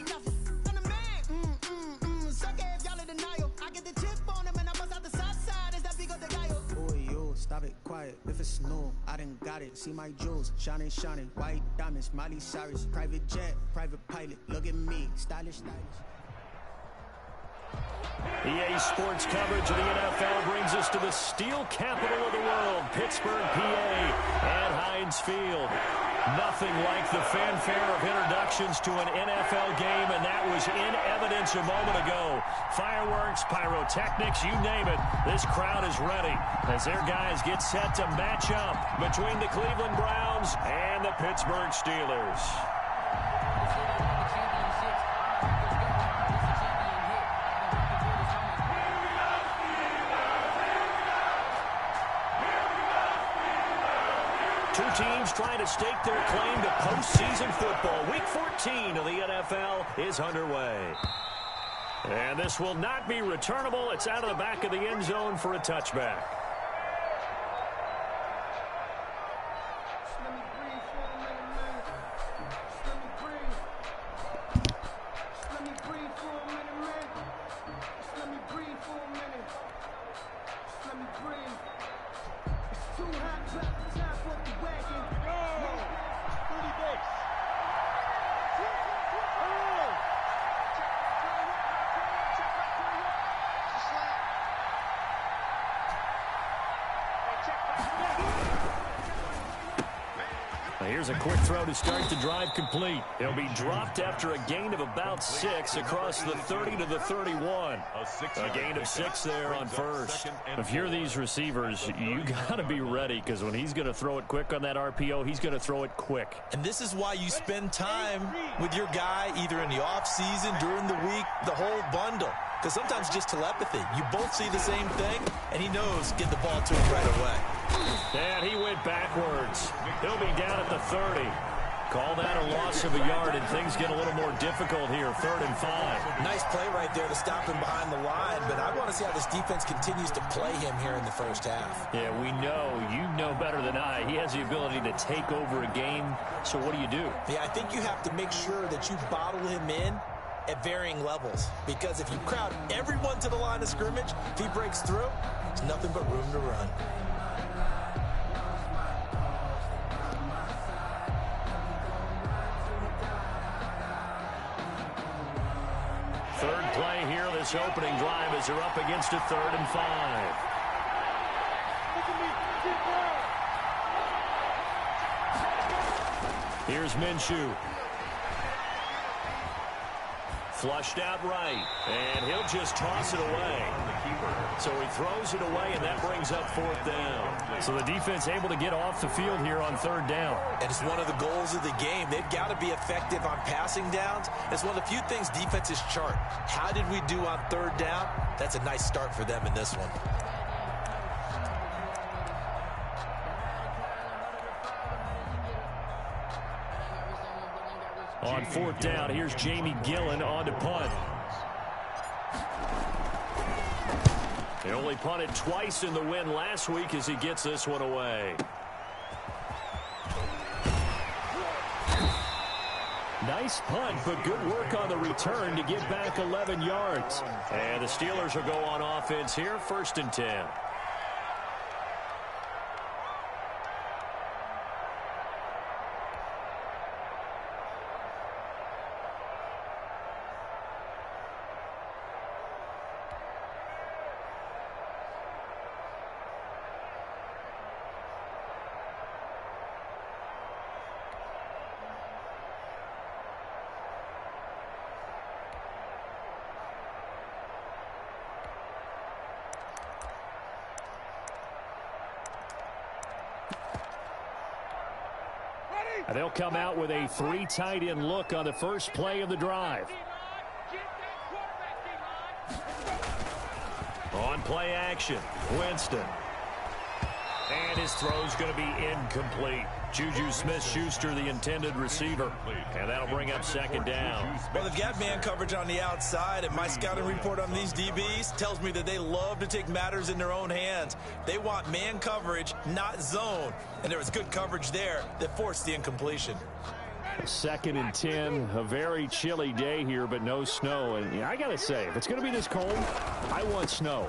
be nothing. I'm the man. Suck it if y'all in denial. I get the chip on him and I bust out the south side. Is that big of the guy? Boy, you stop it, quiet. If it's new, I done got it. See my jewels, shining, white diamonds, Miley Cyrus, private jet, private pilot. Look at me, stylish. EA Sports coverage of the NFL brings us to the steel capital of the world, Pittsburgh, PA, at Heinz Field. Nothing like the fanfare of introductions to an NFL game, and that was in evidence a moment ago. Fireworks, pyrotechnics, you name it, this crowd is ready as their guys get set to match up between the Cleveland Browns and the Pittsburgh Steelers. Two teams trying to stake their claim to postseason football. Week 14 of the NFL is underway. And this will not be returnable. It's out of the back of the end zone for a touchback. Here's a quick throw to start the drive complete. He'll be dropped after a gain of about 6 across the 30 to the 31. A gain of 6 there on first. If you're these receivers, you got to be ready because when he's going to throw it quick on that RPO, he's going to throw it quick. And this is why you spend time with your guy either in the offseason, during the week, the whole bundle. Because sometimes just telepathy. You both see the same thing, and he knows get the ball to him right away. And he went backwards. He'll be down at the 30. Call that a loss of a yard, and things get a little more difficult here, 3rd and 5. Nice play right there to stop him behind the line, but I want to see how this defense continues to play him here in the first half. Yeah, we know. You know better than I. He has the ability to take over a game, so what do? Yeah, I think you have to make sure that you bottle him in at varying levels, because if you crowd everyone to the line of scrimmage, if he breaks through, there's nothing but room to run. Third play here, this opening drive as they're up against a 3rd and 5. Here's Minshew. Flushed out right, and he'll just toss it away. So he throws it away, and that brings up 4th down. So the defense able to get off the field here on 3rd down. And it's one of the goals of the game. They've got to be effective on passing downs. It's one of the few things defenses chart. How did we do on 3rd down? That's a nice start for them in this one. On 4th down, here's Jamie Gillen on to punt. He only punted twice in the win last week as he gets this one away. Nice punt, but good work on the return to get back 11 yards. And the Steelers will go on offense here, 1st and 10. They'll come out with a 3 tight end look on the first play of the drive. On play action, Winston. And his throw's going to be incomplete. Juju Smith-Schuster, the intended receiver. And that'll bring up 2nd down. Well, they've got man coverage on the outside, and my scouting report on these DBs tells me that they love to take matters in their own hands. They want man coverage, not zone. And there was good coverage there that forced the incompletion. 2nd and 10, a very chilly day here, but no snow. And yeah, I got to say, if it's going to be this cold, I want snow.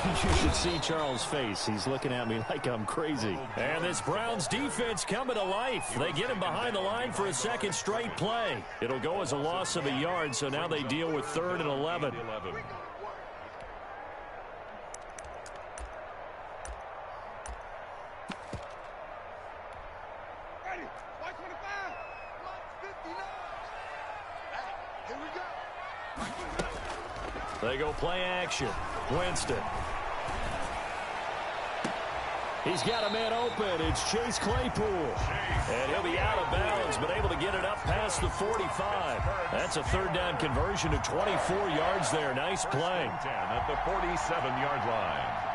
You should see Charles' face. He's looking at me like I'm crazy. And this Browns defense coming to life. They get him behind the line for a second straight play. It'll go as a loss of a yard, so now they deal with 3rd and 11. They go play action. Winston. He's got a man open. It's Chase Claypool. And he'll be out of bounds, but able to get it up past the 45. That's a 3rd down conversion to 24 yards there. Nice play. 10 at the 47-yard line.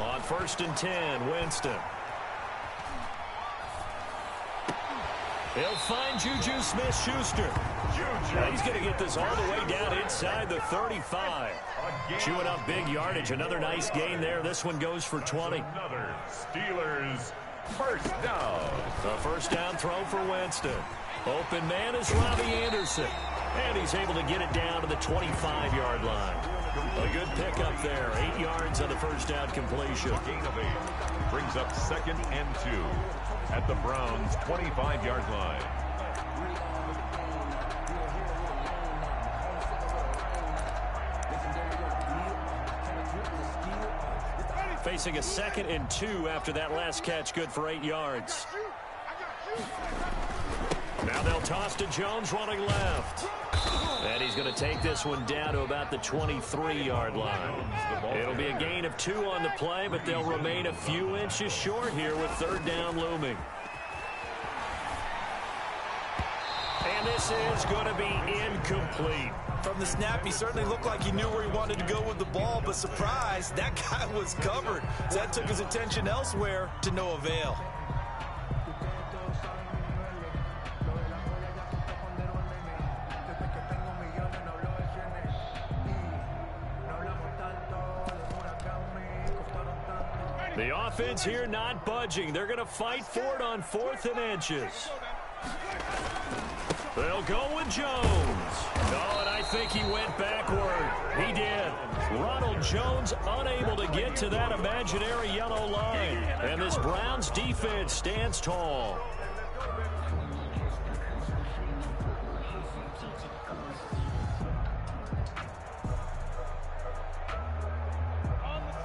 On 1st and 10, Winston. He'll find Juju Smith-Schuster. He's going to get this all the way down inside the 35. Chewing up big yardage. Another nice gain there. This one goes for 20. Another Steelers first down. A first down throw for Winston. Open man is Robbie Anderson. And he's able to get it down to the 25-yard line. A good pickup there. 8 yards on the first down completion. Gain of 8. Brings up 2nd and 2 at the Browns' 25-yard line. Facing a 2nd and 2 after that last catch. Good for 8 yards. Now they'll toss to Jones running left. And he's going to take this one down to about the 23-yard line. It'll be a gain of 2 on the play, but they'll remain a few inches short here with 3rd down looming. And this is going to be incomplete. From the snap, he certainly looked like he knew where he wanted to go with the ball, but surprise, that guy was covered. So that took his attention elsewhere to no avail. The offense here not budging. They're going to fight for it on 4th and inches. They'll go with Jones. Oh, and I think he went backward. He did. Ronald Jones unable to get to that imaginary yellow line. And this Browns defense stands tall.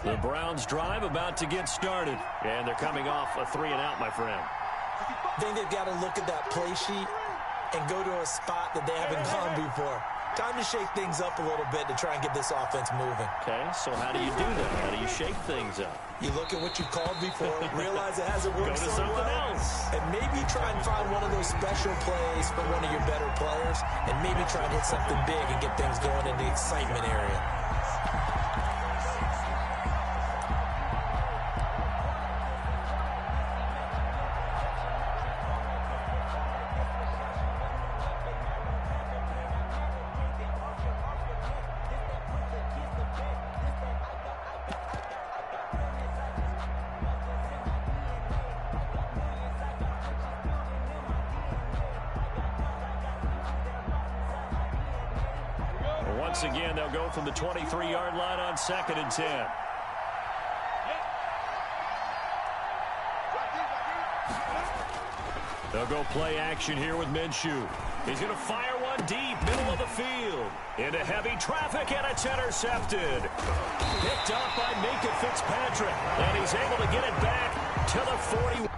The Browns drive about to get started. And they're coming off a 3-and-out, my friend. I think they've got to look at that play sheet and go to a spot that they haven't gone before. Time to shake things up a little bit to try and get this offense moving. Okay, so how do you do that? How do you shake things up? You look at what you've called before, realize it hasn't worked Go to so something well, else. and maybe try and find one of those special plays for one of your better players, and maybe try and hit something big and get things going in the excitement area. Once again, they'll go from the 23-yard line on 2nd and 10. They'll go play action here with Minshew. He's going to fire one deep, middle of the field. Into heavy traffic, and it's intercepted. Picked up by Minkah Fitzpatrick. And he's able to get it back to the 41.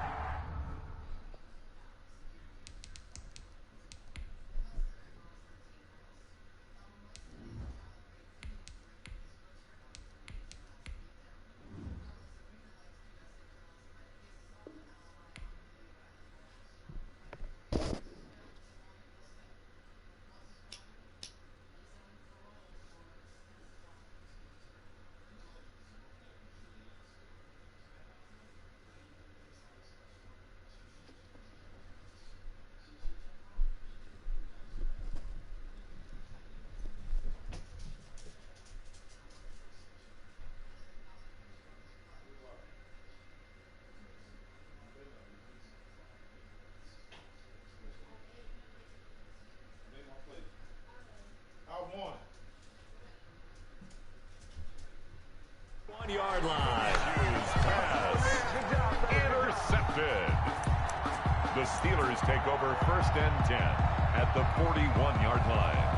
The Steelers take over 1st and 10 at the 41-yard line.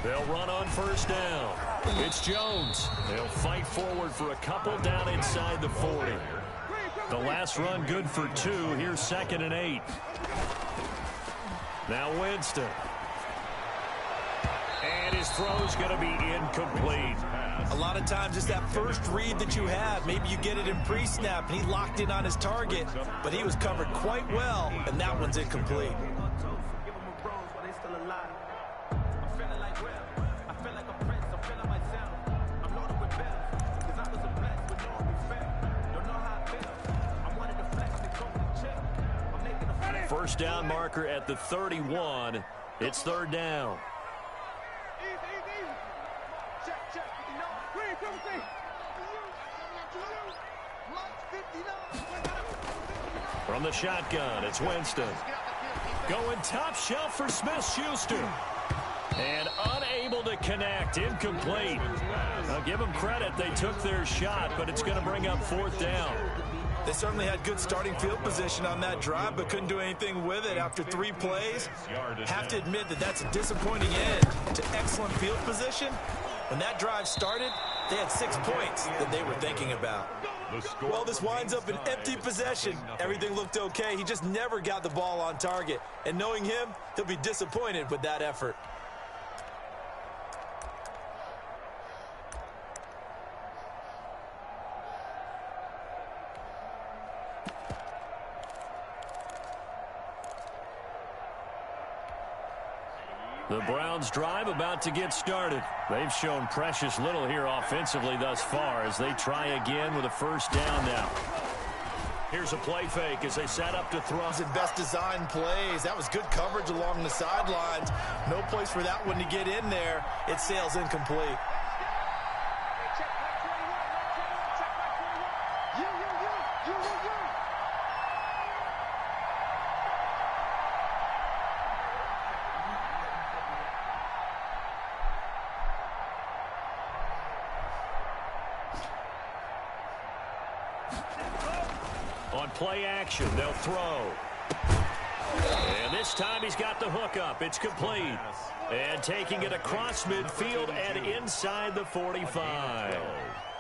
They'll run on 1st down. It's Jones. They'll fight forward for a couple down inside the 40. The last run good for 2. Here's 2nd and 8. Now Winston. And his throw's going to be incomplete. A lot of times it's that first read that you have. Maybe you get it in pre-snap, and he locked in on his target, but he was covered quite well, and that one's incomplete. First down marker at the 31. It's 3rd down. From the shotgun, it's Winston. Going top shelf for Smith-Schuster. And unable to connect. Incomplete. Now give them credit. They took their shot, but it's going to bring up 4th down. They certainly had good starting field position on that drive, but couldn't do anything with it after 3 plays. Have to admit that that's a disappointing end to excellent field position. When that drive started, they had 6 points that they were thinking about. Well, this winds up an empty possession. Everything looked okay. He just never got the ball on target. And knowing him, he'll be disappointed with that effort. The Browns drive about to get started. They've shown precious little here offensively thus far as they try again with a 1st down now. Here's a play fake as they set up to throw. And best design plays. That was good coverage along the sidelines. No place for that one to get in there. It sails incomplete. On play action, they'll throw. And this time he's got the hook up. It's complete. And taking it across midfield and inside the 45.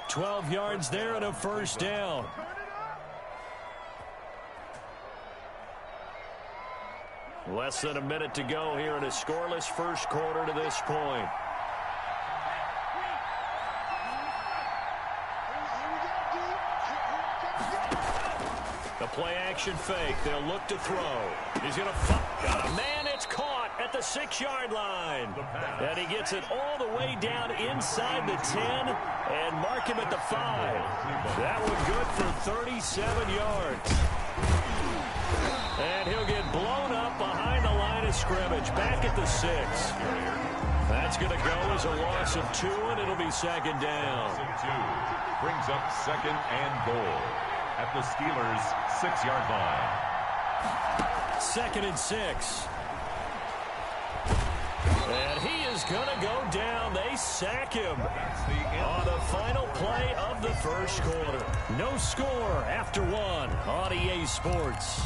12 yards there and a 1st down. Less than a minute to go here in a scoreless 1st quarter to this point. The play action fake. They'll look to throw. He's going to got a man. It's caught at the 6-yard line. And he gets it all the way down inside the 10 and mark him at the 5. That one good for 37 yards. And he'll get blown up behind the line of scrimmage. Back at the 6. That's going to go as a loss of 2, and it'll be 2nd down. Brings up 2nd and goal at the Steelers' 6-yard line. 2nd and 6. And he is going to go down. They sack him on the final play of the 1st quarter. No score after 1 on EA Sports.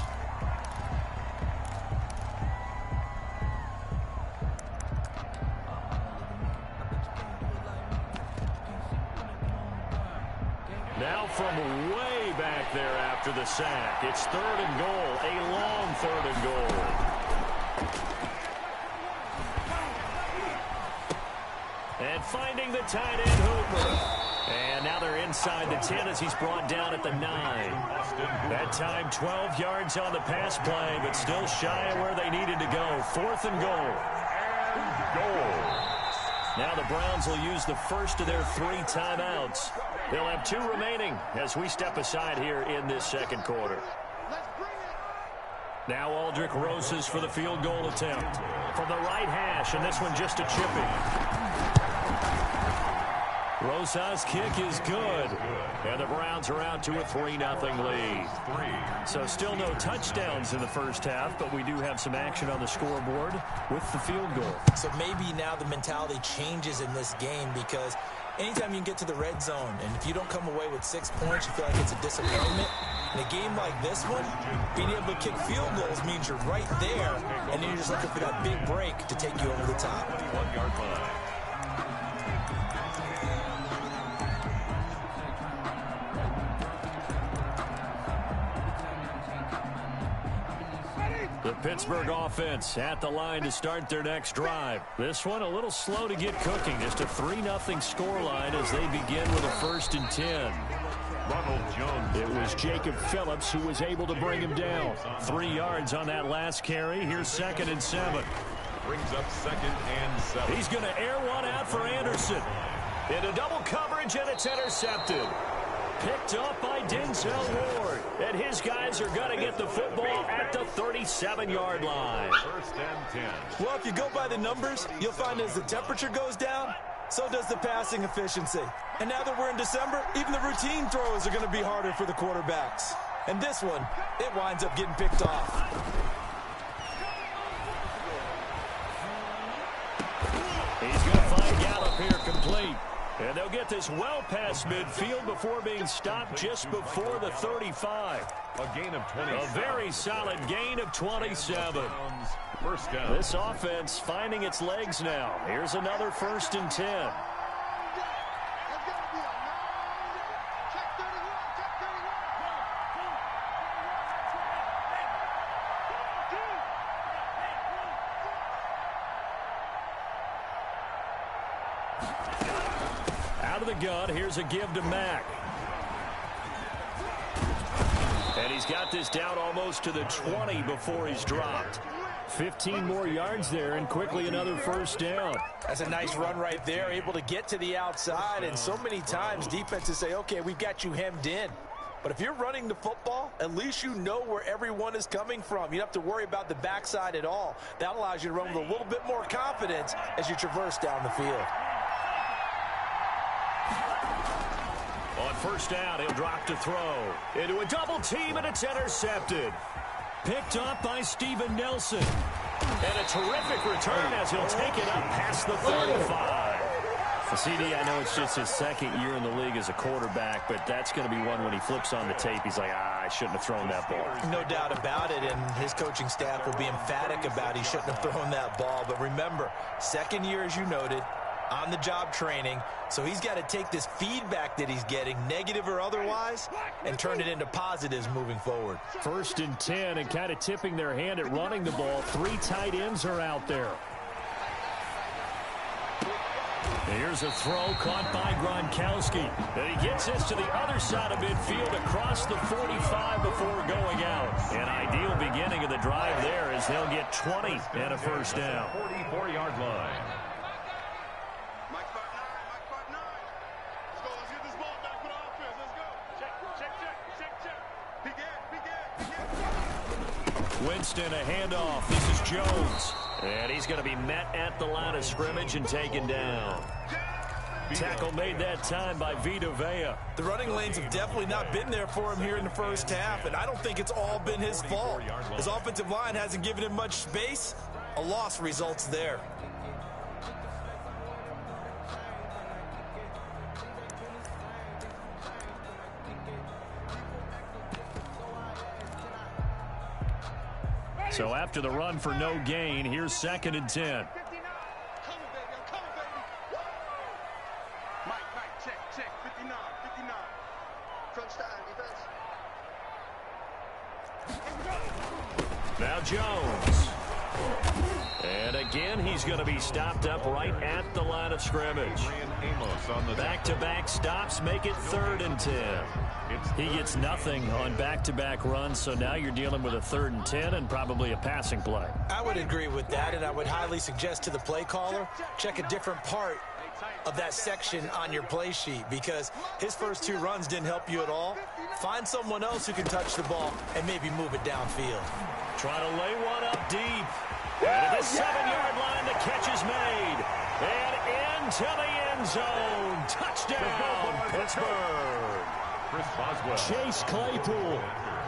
Now from way back there after the sack, it's 3rd and goal, a long 3rd and goal. And finding the tight end Hooper. And now they're inside the 10 as he's brought down at the 9. That time 12 yards on the pass play, but still shy of where they needed to go. 4th and goal. Now the Browns will use the first of their 3 timeouts. They'll have 2 remaining as we step aside here in this 2nd quarter. Now Aldrick Rosas for the field goal attempt from the right hash, and this one just a chipping. Rosas' kick is good. And the Browns are out to a 3-0 lead. So still no touchdowns in the first half, but we do have some action on the scoreboard with the field goal. So maybe now the mentality changes in this game, because anytime you can get to the red zone, and if you don't come away with 6 points, you feel like it's a disappointment. In a game like this one, being able to kick field goals means you're right there, and then you're just looking for that big break to take you over the top. 21-yard line. The Pittsburgh offense at the line to start their next drive. This one a little slow to get cooking. Just a 3-0 scoreline as they begin with a 1st and 10. Ronald Jones. It was Jacob Phillips who was able to bring him down. 3 yards on that last carry. Here's 2nd and 7. Brings up 2nd and 7. He's going to air one out for Anderson. Into double coverage, and it's intercepted. Picked up by Denzel Ward. And his guys are going to get the football at the 37-yard line. 1st and 10. Well, if you go by the numbers, you'll find as the temperature goes down, so does the passing efficiency. And now that we're in December, even the routine throws are going to be harder for the quarterbacks. And this one, it winds up getting picked off. He's going to find Gallup here complete. And they'll get this well past midfield before being stopped just before the 35. A gain of 20. A very solid gain of 27. 1st down. This offense finding its legs now. Here's another 1st and 10. Out of the gun, here's a give to Mack. And he's got this down almost to the 20 before he's dropped. 15 more yards there, and quickly another 1st down. That's a nice run right there, able to get to the outside, and so many times defenses say, okay, we've got you hemmed in. But if you're running the football, at least you know where everyone is coming from. You don't have to worry about the backside at all. That allows you to run with a little bit more confidence as you traverse down the field. On 1st down, he'll drop to throw. Into a double team, and it's intercepted. Picked up by Steven Nelson. And a terrific return as he'll take it up past the 35. CD, I know it's just his 2nd year in the league as a quarterback, but that's going to be one when he flips on the tape. He's like, I shouldn't have thrown that ball. No doubt about it, and his coaching staff will be emphatic about he shouldn't have thrown that ball. But remember, 2nd year, as you noted, on-the-job training, so he's got to take this feedback that he's getting, negative or otherwise, and turn it into positives moving forward. 1st and 10, and kind of tipping their hand at running the ball. 3 tight ends are out there. Here's a throw caught by Gronkowski. And he gets this to the other side of midfield across the 45 before going out. An ideal beginning of the drive there as they'll get 20 and a 1st down. 44-yard line. Winston, a handoff. This is Jones. And he's going to be met at the line of scrimmage and taken down. Tackle made that time by Vita Vea. The running lanes have definitely not been there for him here in the first half, and I don't think it's all been his fault. His offensive line hasn't given him much space. A loss results there. So after the run for no gain, here's 2nd and 10. Now Jones. And again, he's going to be stopped up right at the line of scrimmage. Back-to-back stops make it 3rd and 10. He gets nothing on back-to-back runs, so now you're dealing with a 3rd and 10 and probably a passing play. I would agree with that, and I would highly suggest to the play caller, check a different part of that section on your play sheet, because his first 2 runs didn't help you at all. Find someone else who can touch the ball and maybe move it downfield. Trying to lay one up deep. And at the 7-yard line, the catch is made. And into the end zone. Touchdown, Pittsburgh. Chris Boswell. Chase Claypool,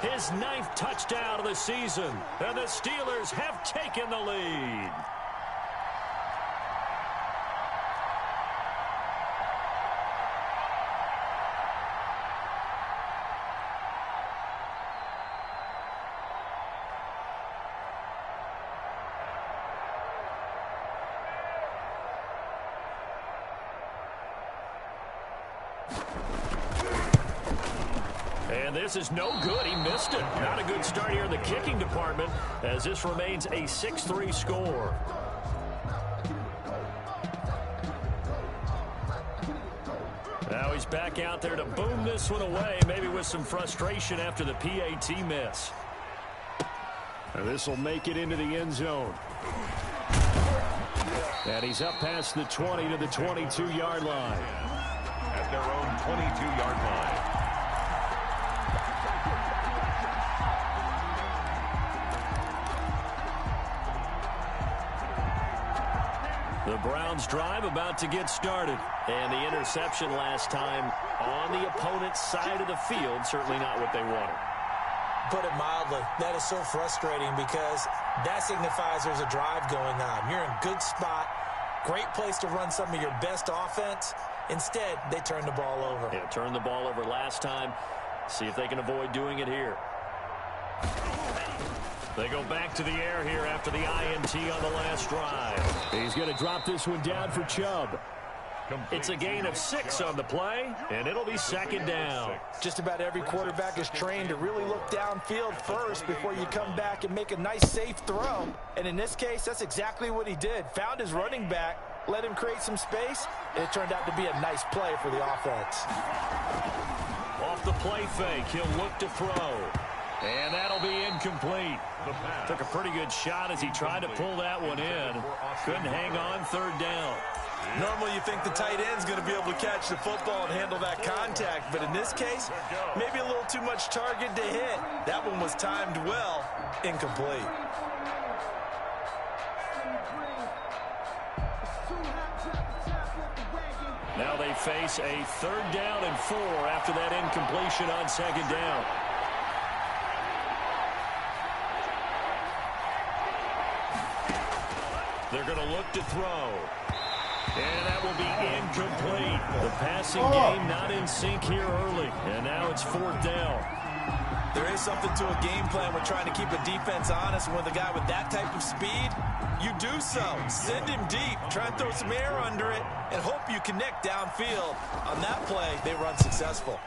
his 9th touchdown of the season. And the Steelers have taken the lead. And this is no good. He missed it. Not a good start here in the kicking department as this remains a 6-3 score. Now he's back out there to boom this one away, maybe with some frustration after the PAT miss. And this will make it into the end zone. And he's up past the 20 to the 22-yard line. At their own 22-yard line. The Browns drive about to get started. And the interception last time on the opponent's side of the field, certainly not what they wanted. Put it mildly, that is so frustrating because that signifies there's a drive going on. You're in a good spot, great place to run some of your best offense. Instead, they turn the ball over. Yeah, turned the ball over last time. See if they can avoid doing it here. They go back to the air here after the INT on the last drive. He's going to drop this one down for Chubb. It's a gain of 6 on the play, and it'll be second down. Just about every quarterback is trained to really look downfield first before you come back and make a nice, safe throw. And in this case, that's exactly what he did. Found his running back, let him create some space, and it turned out to be a nice play for the offense. Off the play fake, he'll look to throw. And that'll be incomplete. Took a pretty good shot as he tried to pull that one in. Couldn't hang on third down. Normally you think the tight end's going to be able to catch the football and handle that contact, but in this case, maybe a little too much target to hit. That one was timed well, incomplete. Now they face a 3rd down and 4 after that incompletion on second down. They're going to look to throw. And that will be incomplete. The passing game not in sync here early. And now it's 4th down. There is something to a game plan with trying to keep a defense honest. With a guy with that type of speed, you do so. Send him deep. Try and throw some air under it and hope you connect downfield. On that play, they run successful.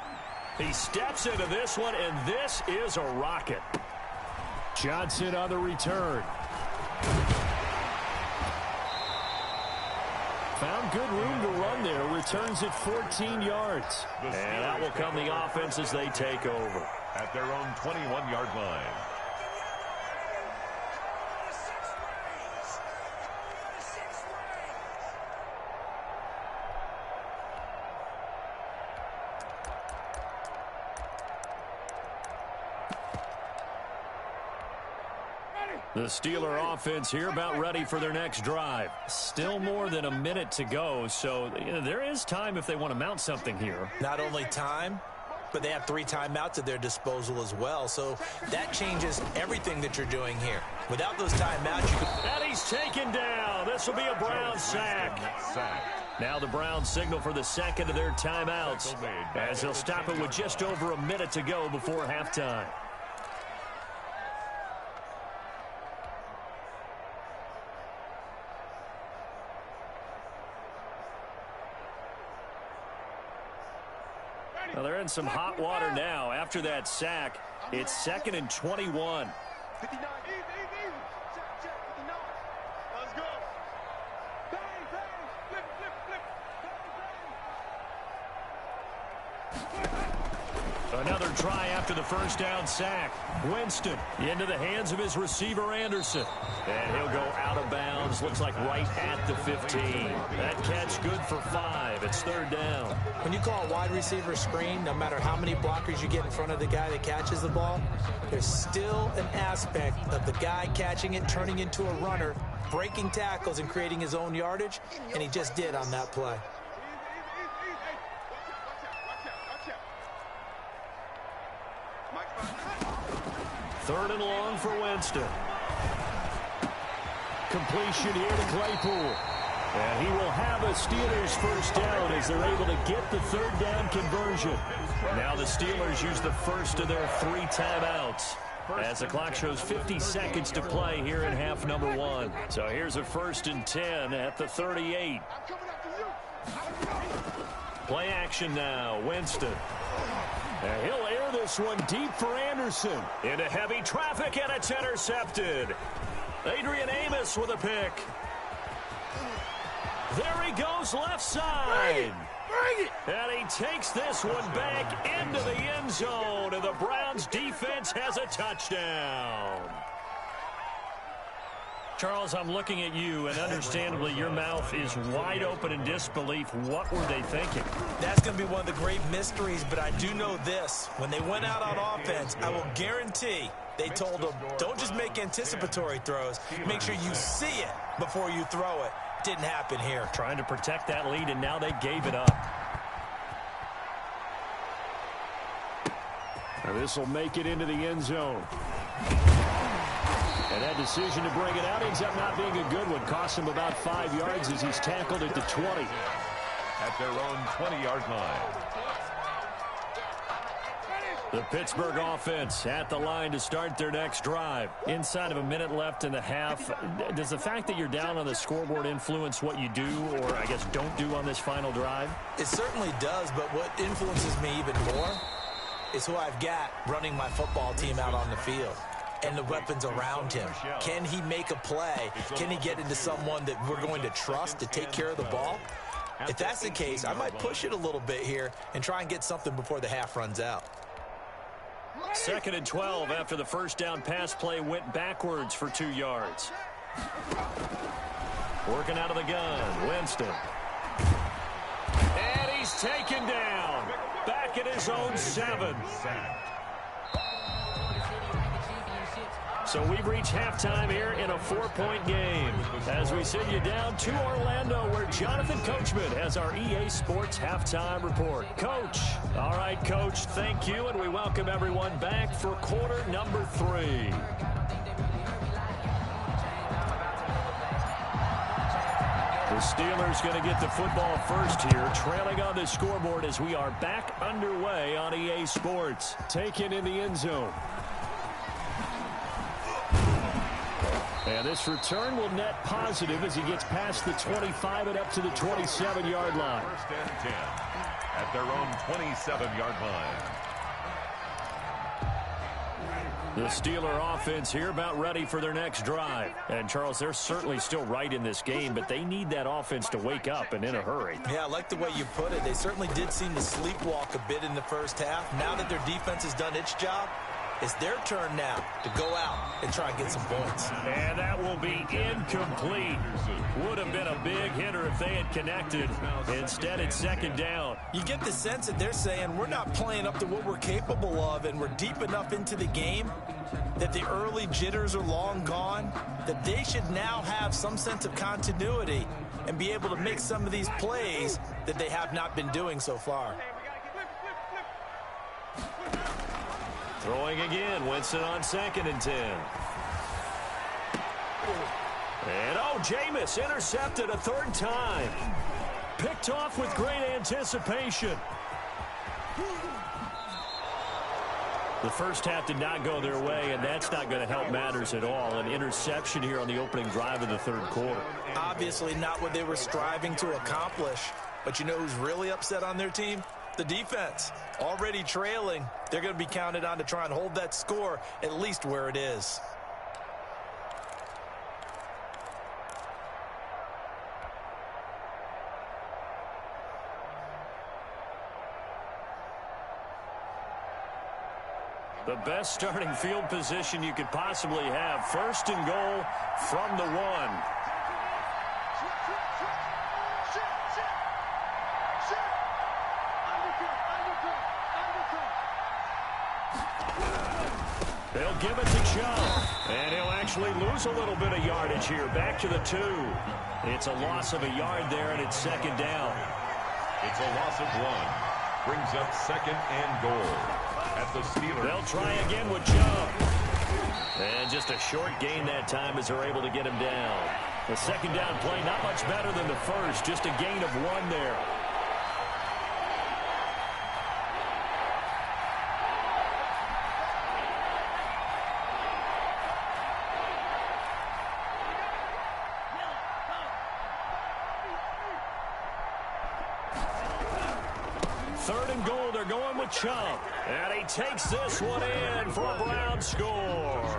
He steps into this one, and this is a rocket. Johnson on the return. Found good room to run there. Returns it 14 yards. And that will come the offense as they take over. At their own 21-yard line. The Steeler offense here about ready for their next drive. Still more than a minute to go, so there is time if they want to mount something here. Not only time, but they have 3 timeouts at their disposal as well, so that changes everything that you're doing here. Without those timeouts, you could... And he's taken down. This will be a Browns sack. Now the Browns signal for the second of their timeouts as they'll stop it with just over a minute to go before halftime. Well, they're in some hot water now. After that sack, it's 2nd and 21. 59. Easy. Check. 59. Let's go. Bang. Flip. Another try after the first down sack. Winston into the hands of his receiver, Anderson. And he'll go out of bounds. Looks like right at the 15. That catch good for 5. It's third down. When you call a wide receiver screen, no matter how many blockers you get in front of the guy that catches the ball, there's still an aspect of the guy catching it, turning into a runner, breaking tackles and creating his own yardage, and he just did on that play. Third and long for Winston. Completion here to Claypool. And he will have a Steelers first down as they're able to get the third down conversion. Now the Steelers use the first of their 3 timeouts as the clock shows 50 seconds to play here in half number 1. So here's a 1st and 10 at the 38. Play action now. Winston. And he'll air this one deep for Anderson. Into heavy traffic, and it's intercepted. Adrian Amos with a pick. There he goes left side. Bring it. And he takes this one back into the end zone, and the Browns defense has a touchdown. Charles, I'm looking at you, and understandably your mouth is wide open in disbelief. What were they thinking? That's going to be one of the great mysteries, but I do know this. When they went out on offense, I will guarantee they told them, don't just make anticipatory throws. Make sure you see it before you throw it. Didn't happen here. Trying to protect that lead, and now they gave it up. Now this will make it into the end zone. And that decision to bring it out ends up not being a good one. Cost him about 5 yards as he's tackled at the 20. At their own 20-yard line. The Pittsburgh offense at the line to start their next drive. Inside of a minute left in the half. Does the fact that you're down on the scoreboard influence what you do, or I guess don't do on this final drive? It certainly does, but what influences me even more is who I've got running my football team out on the field and the weapons around him. Can he make a play? Can he get into someone that we're going to trust to take care of the ball? If that's the case, I might push it a little bit here and try and get something before the half runs out. 2nd and 12 after the first down pass play went backwards for 2 yards. Working out of the gun, Winston. And he's taken down. Back at his own 7. So we've reached halftime here in a 4-point game. As we send you down to Orlando, where Jonathan Coachman has our EA Sports halftime report. Coach. All right, Coach, thank you, and we welcome everyone back for quarter number 3. The Steelers going to get the football first here, trailing on the scoreboard as we are back underway on EA Sports. Taken in the end zone. And this return will net positive as he gets past the 25 and up to the 27-yard line. 1st and 10 at their own 27-yard line. The Steeler offense here about ready for their next drive. And, Charles, they're certainly still right in this game, but they need that offense to wake up and in a hurry. Yeah, I like the way you put it. They certainly did seem to sleepwalk a bit in the first half. Now that their defense has done its job, it's their turn now to go out and try and get some points. And that will be incomplete. Would have been a big hitter if they had connected. Instead, it's 2nd down. You get the sense that they're saying we're not playing up to what we're capable of, and we're deep enough into the game that the early jitters are long gone, that they should now have some sense of continuity and be able to make some of these plays that they have not been doing so far. Throwing again, Winston on 2nd and 10. And Jameis intercepted a 3rd time. Picked off with great anticipation. The first half did not go their way, and that's not going to help matters at all. An interception here on the opening drive of the 3rd quarter. Obviously not what they were striving to accomplish. But you know who's really upset on their team? The defense. Already trailing. They're going to be counted on to try and hold that score at least where it is. The best starting field position you could possibly have. First and goal from the 1. They'll give it to Chubb, and he'll actually lose a little bit of yardage here. Back to the 2. It's a loss of a yard there, and it's second down. It's a loss of 1. Brings up second and goal at the Steelers. They'll try again with Chubb. And just a short gain that time as they're able to get him down. The second down play not much better than the first, just a gain of 1 there. Third and goal, they're going with Chubb. And he takes this one in for a Brown score.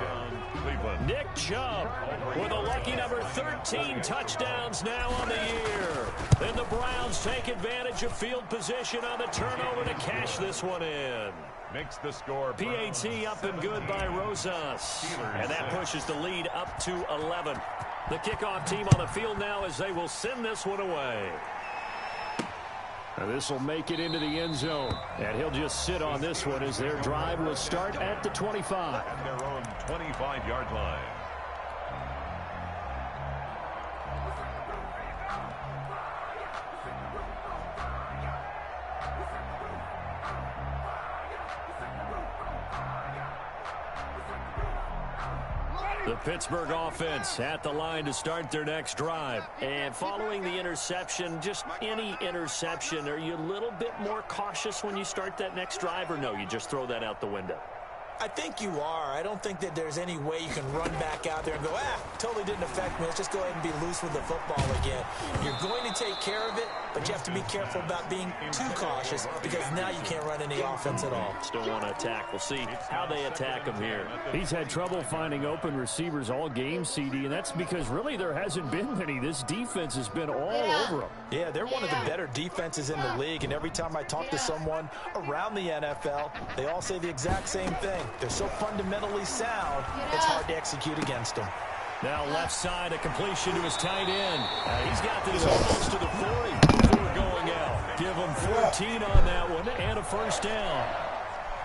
Nick Chubb with a lucky number 13 touchdowns now on the year. Then the Browns take advantage of field position on the turnover to cash this one in. Makes the score. PAT up and good by Rosas. And that pushes the lead up to 11. The kickoff team on the field now as they will send this one away. This will make it into the end zone. And he'll just sit on this one as their drive will start at the 25. At their own 25-yard line. The Pittsburgh offense at the line to start their next drive. And following the interception, just any interception, are you a little bit more cautious when you start that next drive, or no, you just throw that out the window? I think you are. I don't think that there's any way you can run back out there and go, totally didn't affect me. Let's just go ahead and be loose with the football again. You're going to take care of it, but you have to be careful about being too cautious because now you can't run any offense at all. Still want to attack. We'll see how they attack him here. He's had trouble finding open receivers all game, CD, and that's because really there hasn't been many. This defense has been all over them. Yeah, they're one of the better defenses in the league, and every time I talk to someone around the NFL, they all say the exact same thing. They're so fundamentally sound, it's hard to execute against them. Now left side, a completion to his tight end. He's got this almost to the 40 before going out. Give him 14 on that one and a first down.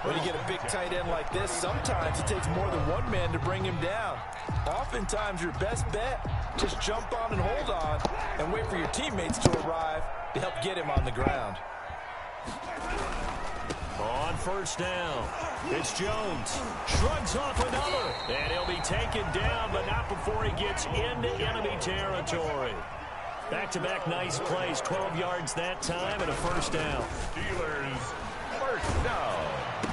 When you get a big tight end like this, sometimes it takes more than one man to bring him down. Oftentimes your best bet, just jump on and hold on and wait for your teammates to arrive to help get him on the ground. On first down, it's Jones. Shrugs off another. And he'll be taken down, but not before he gets into enemy territory. Back-to-back nice plays. 12 yards that time and a first down. Steelers first down.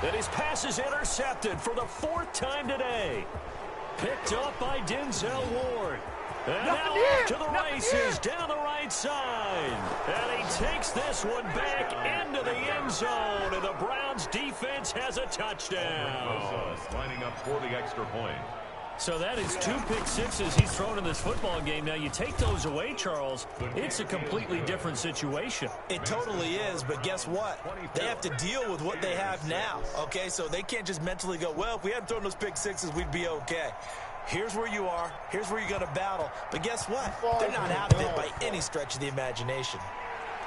And his pass is intercepted for the 4th time today. Picked up by Denzel Ward. And now off to the races down the right side. And he takes this one back into the end zone. And the Browns defense has a touchdown. Lining up for the extra point. So that is 2 pick sixes he's thrown in this football game. Now you take those away, Charles, it's a completely different situation. It totally is, but guess what? They have to deal with what they have now, okay? So they can't just mentally go, well, if we hadn't thrown those pick sixes, we'd be okay. Here's where you are. Here's where you're going to battle. But guess what? They're not out of it by any stretch of the imagination.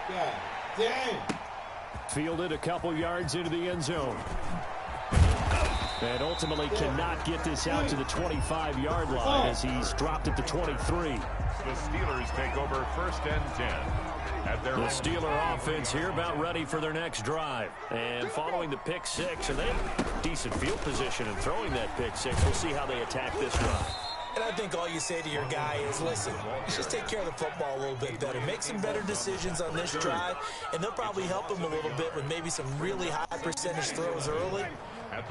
God damn. Fielded a couple yards into the end zone. And ultimately cannot get this out to the 25-yard line as he's dropped at the 23. The Steelers take over first and 10. At their the Steeler offense here about ready for their next drive. And following the pick six, and they have decent field position in throwing that pick six. We'll see how they attack this drive. And I think all you say to your guy is, listen, just take care of the football a little bit better. Make some better decisions on this drive, and they'll probably help him a little bit with maybe some really high percentage throws early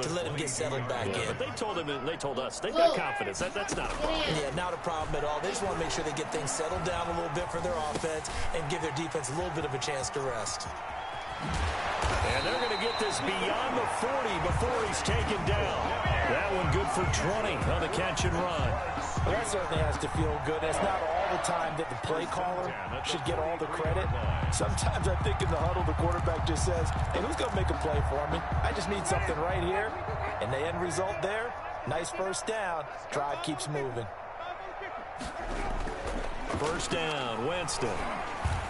to let him get settled back in. But they told him, and they told us, they've got confidence. That's not a problem. Yeah, not a problem at all. They just want to make sure they get things settled down a little bit for their offense and give their defense a little bit of a chance to rest. And they're going to get this beyond the 40 before he's taken down. That one good for 20 on the catch and run. Well, that certainly has to feel good. It's not all the time that the play caller should get all the credit. Sometimes I think in the huddle, the quarterback just says, hey, who's going to make a play for me? I just need something right here. And the end result there, nice first down. Drive keeps moving. First down, Winston.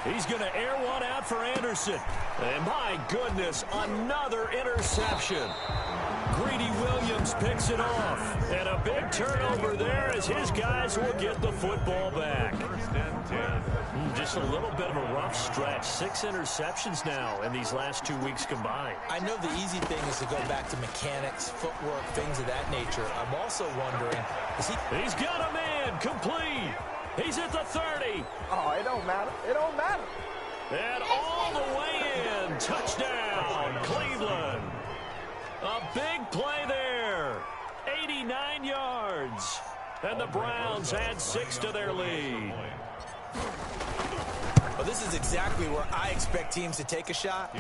He's going to air one out for Anderson. And my goodness, another interception. Greedy Williams picks it off. And a big turnover there as his guys will get the football back. First and 10. Just a little bit of a rough stretch. 6 interceptions now in these last 2 weeks combined. I know the easy thing is to go back to mechanics, footwork, things of that nature. I'm also wondering, is he... He's got a man, complete. He's at the 30. Oh, it don't matter. It don't matter. And all the way in. Touchdown, Cleveland. A big play there. 89 yards. And the Browns add 6 to their lead. Well, this is exactly where I expect teams to take a shot.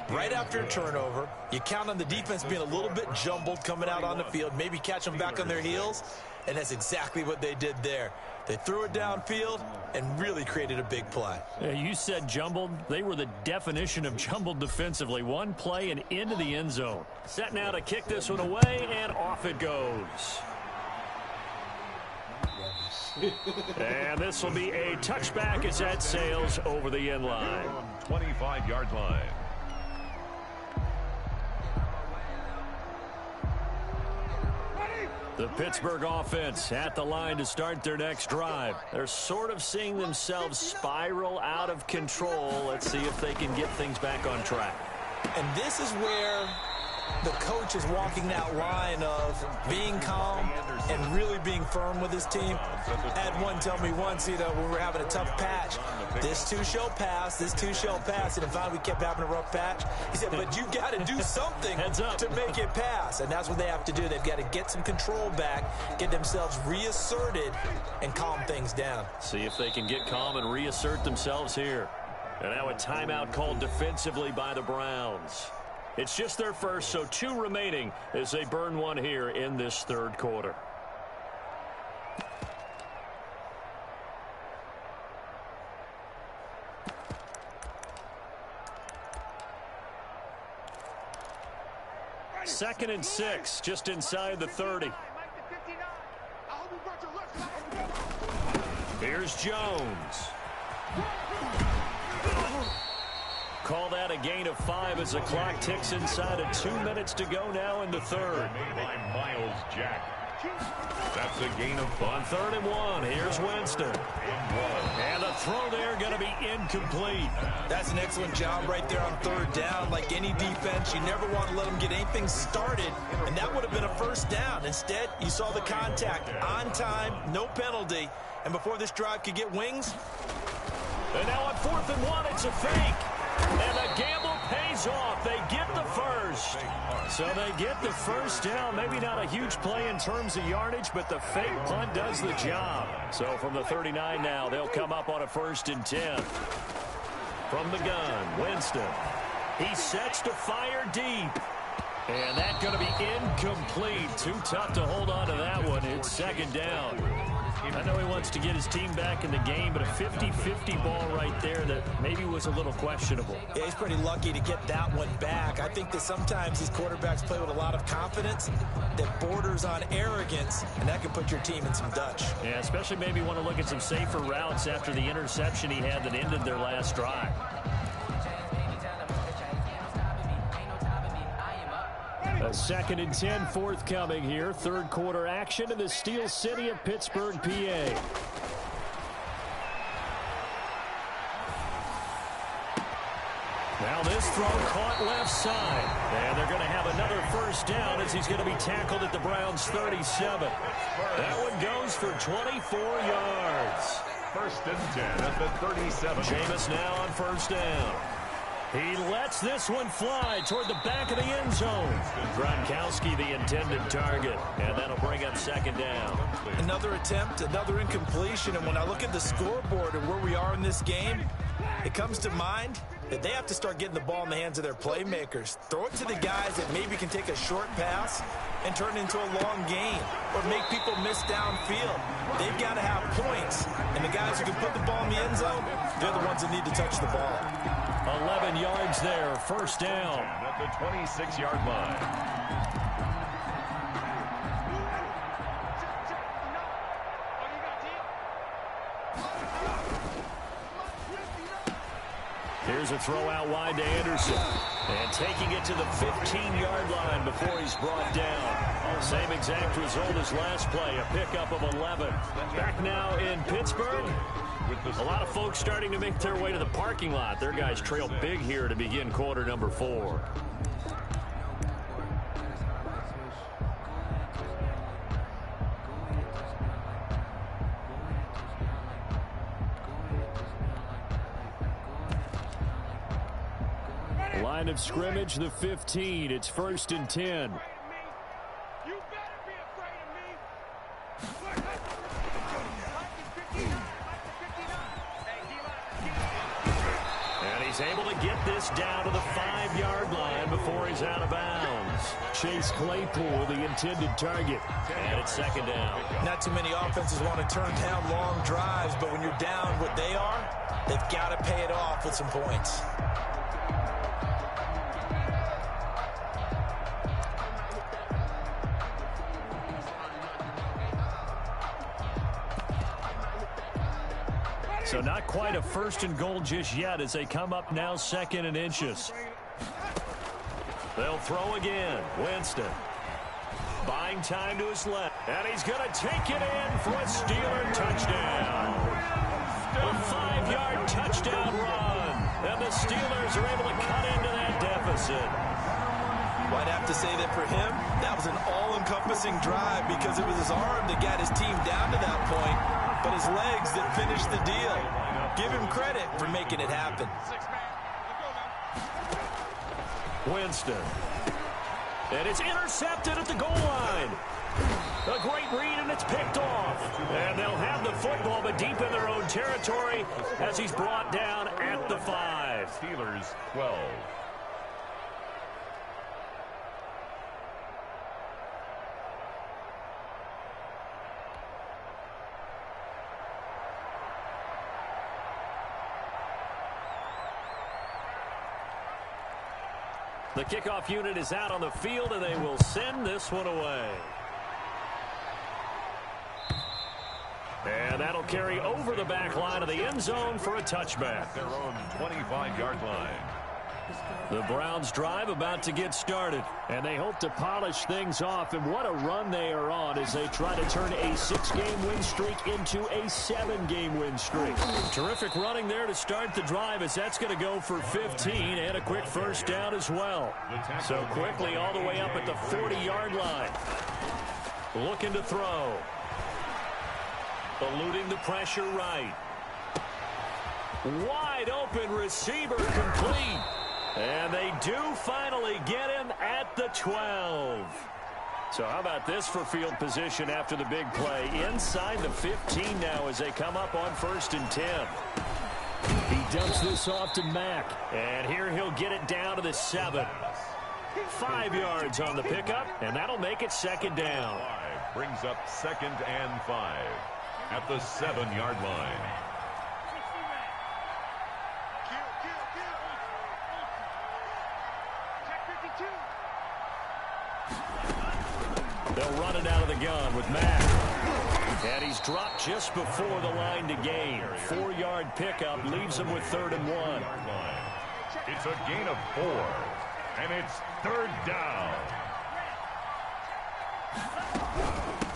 Right after a turnover, you count on the defense being a little bit jumbled coming out on the field, maybe catch them back on their heels, and that's exactly what they did there. They threw it downfield and really created a big play. Yeah, you said jumbled. They were the definition of jumbled defensively. One play and into the end zone. Set now to kick this one away, and off it goes. And this will be a touchback as that sails over the end line. 25-yard line. The Pittsburgh offense at the line to start their next drive. They're sort of seeing themselves spiral out of control. Let's see if they can get things back on track. And this is where the coach is walking that line of being calm and really being firm with his team. I had one tell me once, when we were having a tough patch, this too shall pass, this too shall pass. And finally we kept having a rough patch. He said, but you got to do something to make it pass. And that's what they have to do. They've got to get some control back, get themselves reasserted, and calm things down. See if they can get calm and reassert themselves here. And now a timeout called defensively by the Browns. It's just their first, so 2 remaining as they burn one here in this third quarter. Second and 6, just inside the 30. Here's Jones. Call that a gain of 5 as the clock ticks inside of 2 minutes to go now in the third. Made by Miles Jack. That's a gain of 5. On 3rd and 1, here's Winston. And the throw there going to be incomplete. That's an excellent job right there on 3rd down. Like any defense, you never want to let them get anything started, and that would have been a first down. Instead, you saw the contact on time, no penalty, and before this drive could get wings. And now on 4th and 1, it's a fake. And the gamble pays off. They get the first. So they get the first down. Maybe not a huge play in terms of yardage, but the fake punt does the job. So from the 39 now, they'll come up on a 1st and 10. From the gun, Winston. He sets to fire deep. And that's going to be incomplete. Too tough to hold on to that one. It's 2nd down. I know he wants to get his team back in the game, but a 50-50 ball right there that maybe was a little questionable. Yeah, he's pretty lucky to get that one back. I think that sometimes these quarterbacks play with a lot of confidence that borders on arrogance, and that can put your team in some Dutch. Yeah, especially maybe want to look at some safer routes after the interception he had that ended their last drive. A 2nd and 10 forthcoming here. 3rd quarter action in the Steel City of Pittsburgh, PA. Now this throw caught left side. And they're going to have another first down as he's going to be tackled at the Browns' 37. That one goes for 24 yards. 1st and 10 at the 37. Jameis now on 1st down. He lets this one fly toward the back of the end zone. Gronkowski the intended target, and that'll bring up 2nd down. Another attempt, another incompletion, and when I look at the scoreboard and where we are in this game, it comes to mind that they have to start getting the ball in the hands of their playmakers. Throw it to the guys that maybe can take a short pass and turn it into a long gain or make people miss downfield. They've got to have points, and the guys who can put the ball in the end zone, they're the ones that need to touch the ball. 11 yards there, first down. At the 26-yard line. Here's a throw out wide to Anderson. And taking it to the 15-yard line before he's brought down. Same exact result as last play, a pickup of 11. Back now in Pittsburgh. A lot of folks starting to make their way to the parking lot. Their guys trail big here to begin quarter number 4. Line of scrimmage, the 15. It's 1st and 10. And he's able to get this down to the 5-yard line before he's out of bounds. Chase Claypool, the intended target. And it's 2nd down. Not too many offenses want to turn down long drives, but when you're down what they are, they've got to pay it off with some points. So not quite a 1st and goal just yet as they come up now 2nd and inches. They'll throw again. Winston buying time to his left. And he's going to take it in for a Steeler touchdown. A 5-yard touchdown run. And the Steelers are able to cut into that deficit. Well, I'd have to say that for him, that was an all-encompassing drive because it was his arm that got his team down to that point, but his legs that finished the deal. Give him credit for making it happen. Winston. And it's intercepted at the goal line. A great read, and it's picked off. And they'll have the football, but deep in their own territory as he's brought down at the 5. Steelers 12. The kickoff unit is out on the field, and they will send this one away. And that'll carry over the back line of the end zone for a touchback. Their own 25-yard line. The Browns drive about to get started, and they hope to polish things off. And what a run they are on as they try to turn a 6-game win streak into a 7-game win streak. Terrific running there to start the drive as that's going to go for 15 and a quick first down as well. So quickly all the way up at the 40-yard line. Looking to throw. Eluding the pressure right. Wide open receiver complete. And they do finally get him at the 12. So how about this for field position after the big play? Inside the 15 now as they come up on 1st and 10. He dumps this off to Mack. And here he'll get it down to the 7. 5 yards on the pickup, and that'll make it 2nd down. Brings up 2nd and 5 at the 7-yard line. They'll run it out of the gun with Mack. And he's dropped just before the line to gain. 4-yard pickup leaves him with 3rd and 1. It's a gain of 4, and it's 3rd down.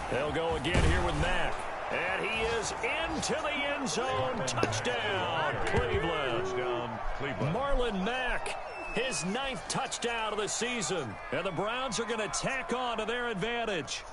They'll go again here with Mack. And he is into the end zone. Touchdown, Cleveland. Touchdown, Cleveland. Marlon Mack, his 9th touchdown of the season. And the Browns are going to tack on to their advantage.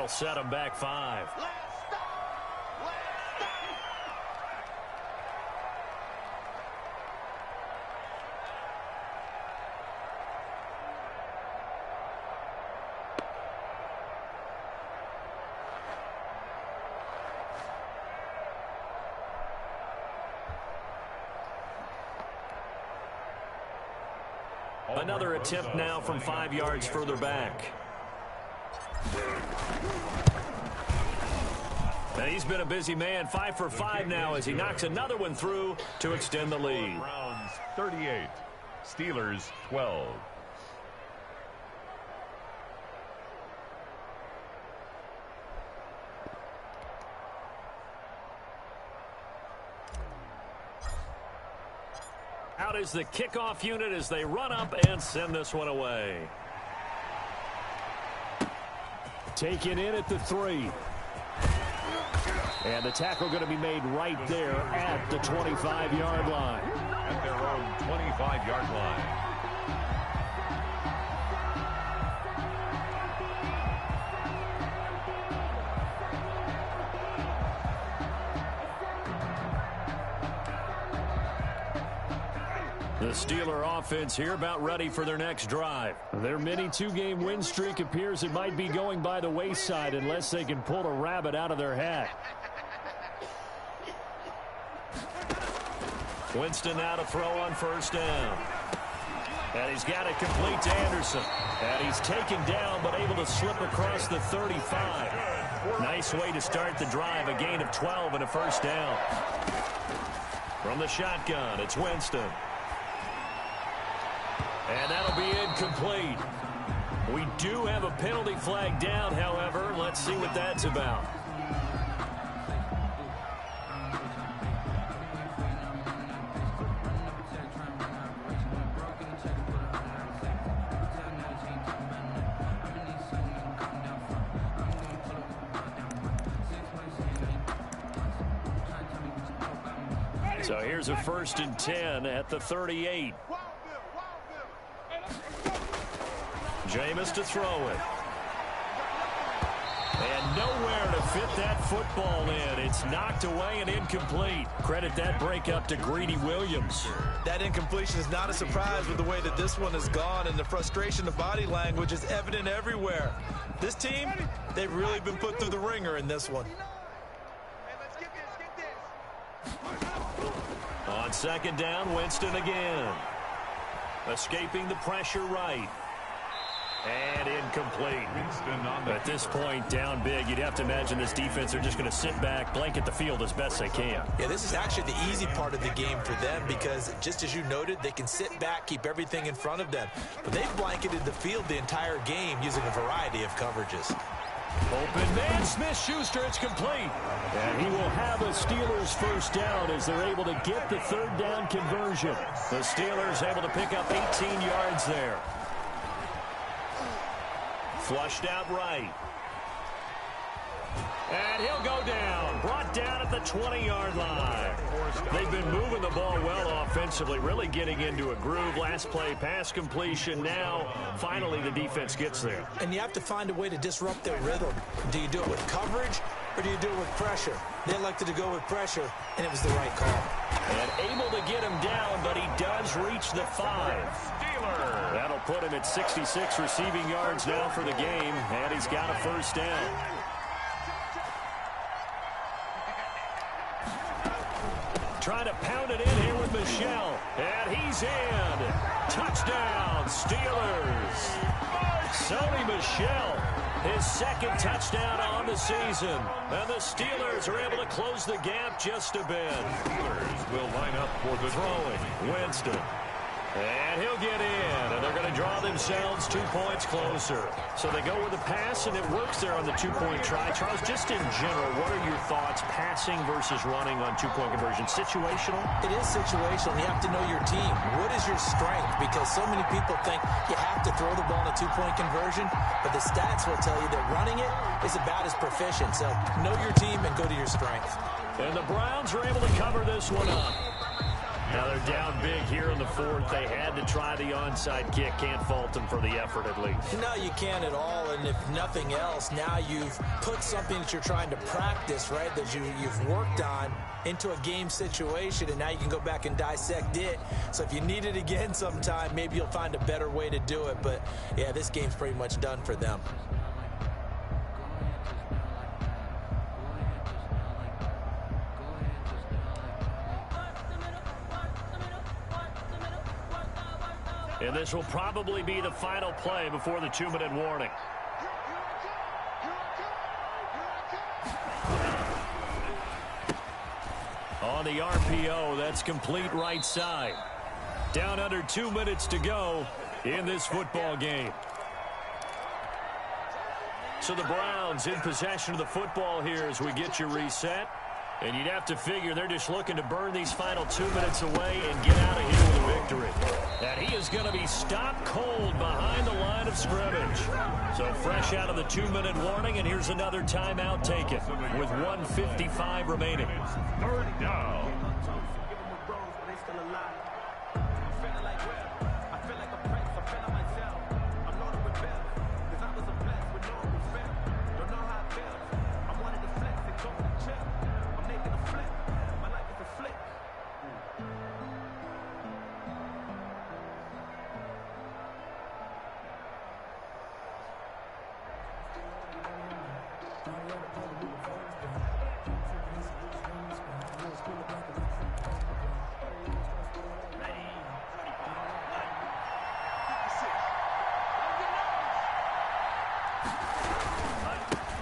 That'll set them back 5. Another attempt now from 5 yards further back. And he's been a busy man. 5 for 5 now as he knocks another one through to extend the lead. Browns 38, Steelers 12. Out is the kickoff unit as they run up and send this one away. Taken in at the 3. And the tackle going to be made right there at the 25-yard line. At their own 25-yard line. The Steeler offense here about ready for their next drive. Their mini 2-game win streak appears it might be going by the wayside unless they can pull a rabbit out of their hat. Winston now to throw on first down. And he's got it complete to Anderson. And he's taken down but able to slip across the 35. Nice way to start the drive. A gain of 12 and a first down. From the shotgun, it's Winston. And that'll be incomplete. We do have a penalty flag down, however. Let's see what that's about. So here's a 1st and 10 at the 38. Jameis to throw it. And nowhere to fit that football in. It's knocked away and incomplete. Credit that breakup to Greedy Williams. That incompletion is not a surprise with the way that this one has gone, and the frustration of body language is evident everywhere. This team, they've really been put through the ringer in this one. On 2nd down, Winston again. Escaping the pressure right. And incomplete. At this point, down big, you'd have to imagine this defense are just going to sit back, blanket the field as best they can. Yeah, this is actually the easy part of the game for them because, just as you noted, they can sit back, keep everything in front of them. But they've blanketed the field the entire game using a variety of coverages. Open man, Smith-Schuster, it's complete. And he will have a Steelers first down as they're able to get the 3rd down conversion. The Steelers able to pick up 18 yards there. Flushed out right. And he'll go down. Brought down at the 20-yard line. They've been moving the ball well offensively, really getting into a groove. Last play, pass completion. Now, finally, the defense gets there. And you have to find a way to disrupt their rhythm. Do you do it with coverage or do you do it with pressure? They elected to go with pressure, and it was the right call. And able to get him down, but he does reach the 5. That'll put him at 66 receiving yards now for the game, and he's got a first down. Trying to pound it in here with Michel, and he's in. Touchdown, Steelers. Sony Michel, his 2nd touchdown on the season, and the Steelers are able to close the gap just a bit. Steelers will line up for the throwing. Winston. And he'll get in, and they're going to draw themselves 2 points closer. So they go with the pass, and it works there on the 2-point try. Charles, just in general, what are your thoughts, passing versus running on 2-point conversion? Situational? It is situational. You have to know your team. What is your strength? Because so many people think you have to throw the ball in a 2-point conversion, but the stats will tell you that running it is about as proficient. So know your team and go to your strength. And the Browns are able to cover this one up. Now they're down big here in the fourth. They had to try the onside kick. Can't fault them for the effort at least. No, you can't at all. And if nothing else, now you've put something that you're trying to practice, right, that you've worked on into a game situation, and now you can go back and dissect it. So if you need it again sometime, maybe you'll find a better way to do it. But, yeah, this game's pretty much done for them. And this will probably be the final play before the 2-minute warning. On the RPO, that's complete right side. Down under 2 minutes to go in this football game. So the Browns in possession of the football here as we get you reset. And you'd have to figure they're just looking to burn these final 2 minutes away and get out of here with a victory. And he is going to be stopped cold behind the line of scrimmage. So fresh out of the 2-minute warning, and here's another timeout taken with 1:55 remaining. Third down.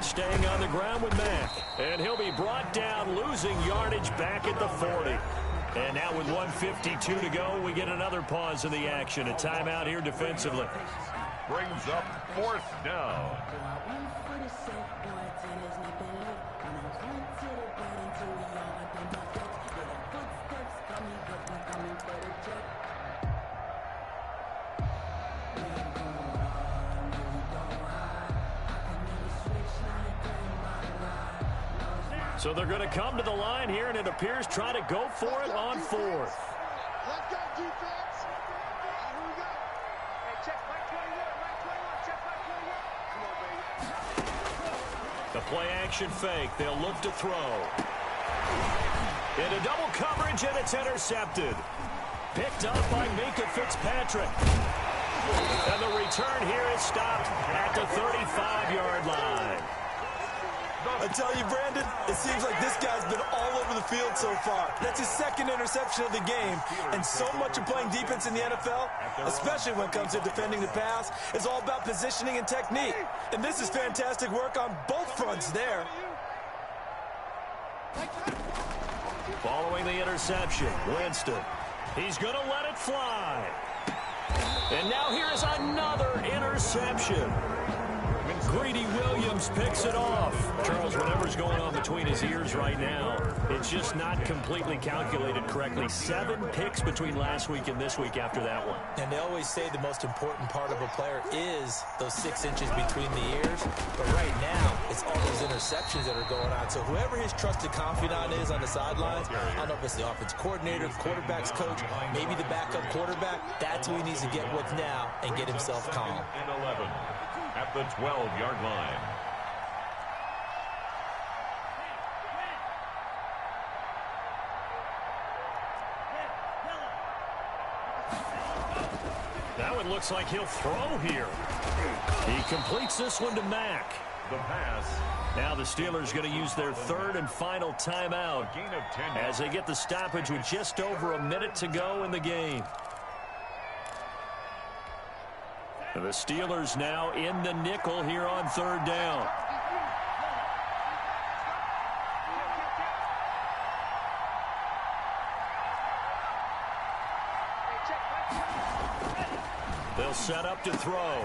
Staying on the ground with Mack. And he'll be brought down, losing yardage back at the 40. And now with 1:52 to go, we get another pause in the action. A timeout here defensively. Brings up fourth down. So they're going to come to the line here, and it appears try to go for it on fourth. Let's go, defense. Here we go. Hey, check right 21, right 21, check right 21. Come on, baby. The play action fake. They'll look to throw. Into double coverage, and it's intercepted. Picked up by Minkah Fitzpatrick. And the return here is stopped at the 35-yard line. I tell you, Brandon, it seems like this guy's been all over the field so far. That's his second interception of the game. And so much of playing defense in the NFL, especially when it comes to defending the pass, is all about positioning and technique. And this is fantastic work on both fronts there. Following the interception, Winston. He's going to let it fly. And now here is another interception. Greedy Williams picks it off. Charles, whatever's going on between his ears right now, it's just not completely calculated correctly. 7 picks between last week and this week after that one. And they always say the most important part of a player is those 6 inches between the ears. But right now, it's all those interceptions that are going on. So whoever his trusted confidant is on the sidelines, I don't know if it's the offense coordinator, the quarterback's coach, maybe the backup quarterback, that's who he needs to get with now and get himself calm. And 11 at the 12-yard line. That one looks like he'll throw here. He completes this one to Mack. The pass. Now the Steelers going to use their third and final timeout Gain of 10 as they get the stoppage with just over a minute to go in the game. The Steelers now in the nickel here on third down. They'll set up to throw.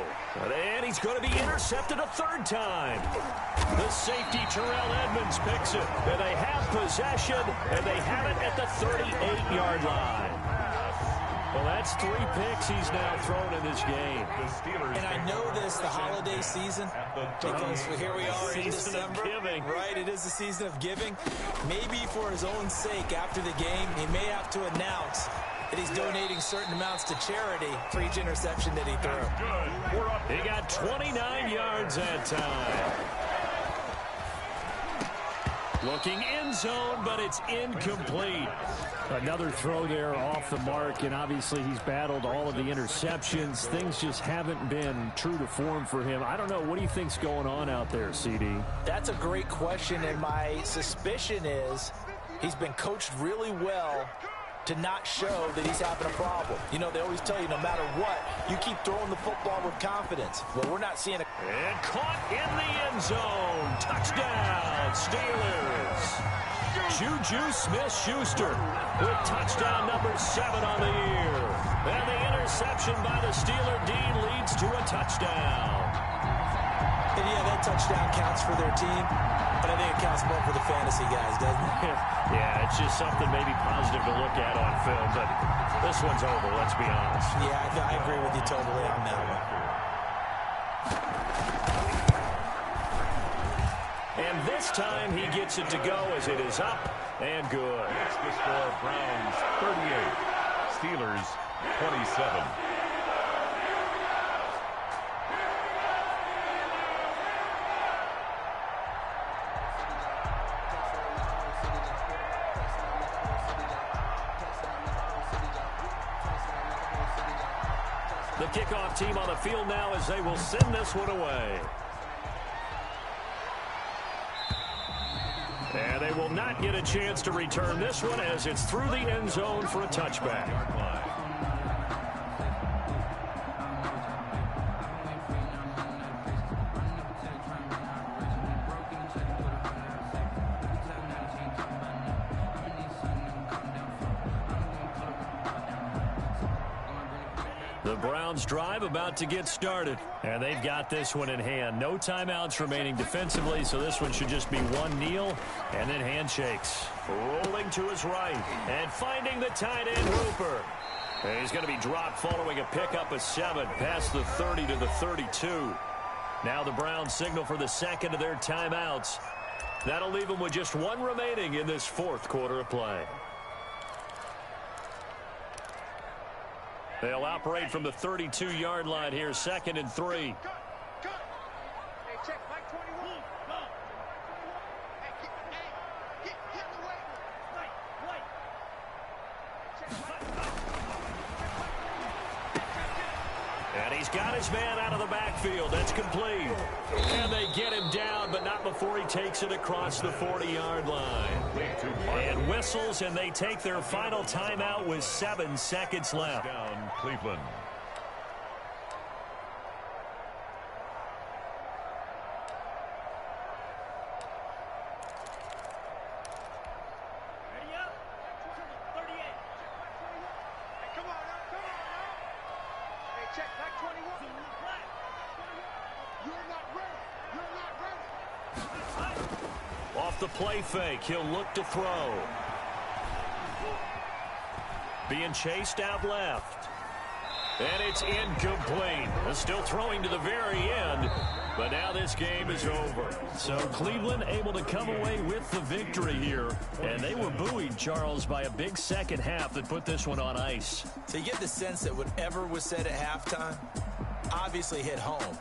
And he's going to be intercepted a third time. The safety, Terrell Edmonds, picks it. And they have possession, and they have it at the 38-yard line. Well, that's 3 picks he's now thrown in this game. And I know this, the holiday season, because here we are in December. Right, it is the season of giving. Maybe for his own sake, after the game, he may have to announce that he's donating certain amounts to charity for each interception that he threw. He got 29 yards that time. Looking end zone, but it's incomplete. Another throw there off the mark, and obviously he's battled all of the interceptions. Things just haven't been true to form for him. I don't know. What do you think's going on out there, CD? That's a great question, and my suspicion is he's been coached really well to not show that he's having a problem. You know, they always tell you no matter what, you keep throwing the football with confidence. Well, we're not seeing it. And caught in the end zone. Touchdown, Steelers. Juju Smith-Schuster with touchdown number 7 on the year. And the interception by the Steeler Dean leads to a touchdown. And yeah, that touchdown counts for their team, but I think it counts more for the fantasy guys, doesn't it? Yeah, it's just something maybe positive to look at on film, but this one's over, let's be honest. Yeah, I agree with you totally on that one. And this time he gets it to go as it is up and good. That's the score. Browns 38, Steelers 27. The kickoff team on the field now as they will send this one away. And they will not get a chance to return this one as it's through the end zone for a touchback. The Browns drive about to get started, and they've got this one in hand. No timeouts remaining defensively, so this one should just be one kneel and then handshakes. Rolling to his right and finding the tight end Hooper. And he's going to be dropped following a pickup of 7 past the 30 to the 32. Now the Browns signal for the second of their timeouts. That'll leave them with just 1 remaining in this 4th quarter of play. They'll operate from the 32-yard line here, 2nd and 3. Hey, check, Mike 21. Hey, get in the way. And he's got his man out of the backfield. That's complete. And they get him down, but not before he takes it across the 40-yard line. And whistles, and they take their final timeout with 7 seconds left. Down Cleveland. Off the play fake, he'll look to throw. Being chased out left. And it's incomplete. Still throwing to the very end, but now this game is over. So Cleveland able to come away with the victory here. And they were buoyed, Charles, by a big second half that put this one on ice. So you get the sense that whatever was said at halftime obviously hit home.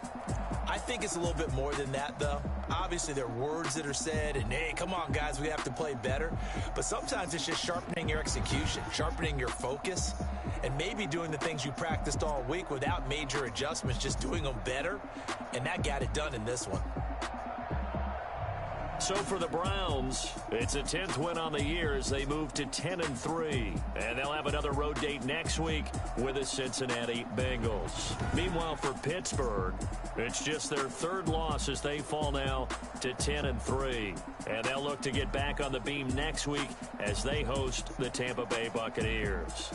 I think it's a little bit more than that, though. Obviously, there are words that are said, and, hey, come on, guys, we have to play better. But sometimes it's just sharpening your execution, sharpening your focus, and maybe doing the things you practiced all week without major adjustments, just doing them better. And that got it done in this one. So for the Browns, it's a 10th win on the year as they move to 10-3. And they'll have another road date next week with the Cincinnati Bengals. Meanwhile, for Pittsburgh, it's just their 3rd loss as they fall now to 10-3. And they'll look to get back on the beam next week as they host the Tampa Bay Buccaneers.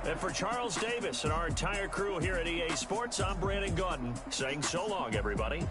And for Charles Davis and our entire crew here at EA Sports, I'm Brandon Gaudin saying so long, everybody.